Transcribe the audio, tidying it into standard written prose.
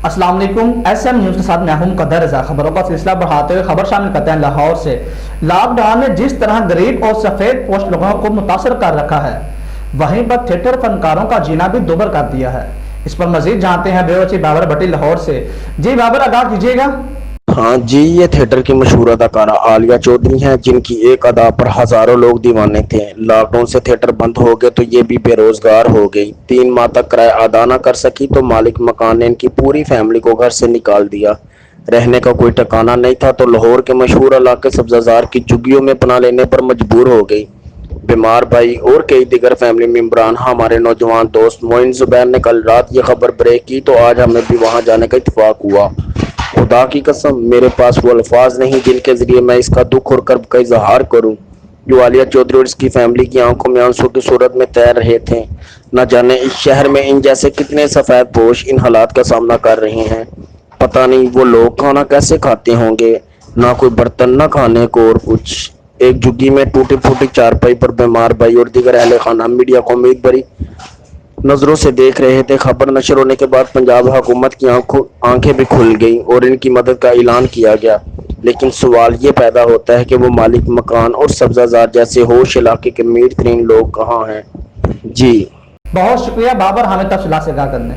السلام علیکم، S M news کے ساتھ میں ہوں قدر رضا۔ خبروں کا سلسلہ بڑھاتے ہوئے خبر شامل کرتے ہیں لاہور سے۔ لاک ڈاؤن نے جس طرح غریب اور سفید پوش لوگوں کو متاثر کر رکھا ہے، وہیں پر تھیٹر فنکاروں کا جینا بھی دوبر کر دیا ہے۔ اس پر مزید جانتے ہیں بیوچی بابر بھٹی لاہور سے۔ جی بابر، آگاہ کیجیے گا۔ ہاں جی، یہ تھیٹر کی مشہور اداکارہ عالیہ چودھری ہیں، جن کی ایک ادا پر ہزاروں لوگ دیوانے تھے۔ لاک ڈاؤن سے تھیٹر بند ہو گئے تو یہ بھی بے روزگار ہو گئی۔ 3 ماہ تک کرایہ ادا نہ کر سکی تو مالک مکان نے ان کی پوری فیملی کو گھر سے نکال دیا۔ رہنے کا کوئی ٹھکانہ نہیں تھا تو لاہور کے مشہور علاقے سبزہ زار کی جھگیوں میں پناہ لینے پر مجبور ہو گئی۔ بیمار بھائی اور کئی دیگر فیملی ممبران ہمارے نوجوان دوست معین زبیر نے کل رات یہ خبر بریک کی تو آج ہمیں بھی وہاں جانے کا اتفاق ہوا۔ خدا کی قسم، میرے پاس وہ الفاظ نہیں جن کے ذریعے میں اس کا دکھ اور کرب کا اظہار کروں جو عالیہ چودھری اور اس کی فیملی کی آنکھوں میں آنسوں کی صورت میں تیر رہے تھے۔ نہ جانے اس شہر میں ان جیسے کتنے سفید پوش ان حالات کا سامنا کر رہے ہیں۔ پتہ نہیں وہ لوگ کھانا کیسے کھاتے ہوں گے، نہ کوئی برتن، نہ کھانے کو اور کچھ۔ ایک جھگی میں ٹوٹی پھوٹی چارپائی پر بیمار بھائی اور دیگر اہل خانہ میڈیا کو امید بھری نظروں سے دیکھ رہے تھے۔ خبر نشر ہونے کے بعد پنجاب حکومت کی آنکھیں بھی کھل گئیں اور ان کی مدد کا اعلان کیا گیا، لیکن سوال یہ پیدا ہوتا ہے کہ وہ مالک مکان اور سبزہ زار جیسے ہوش علاقے کے امیر ترین لوگ کہاں ہیں؟ جی بہت شکریہ بابر، ہمیں تفصیلات سے آگاہ کرنے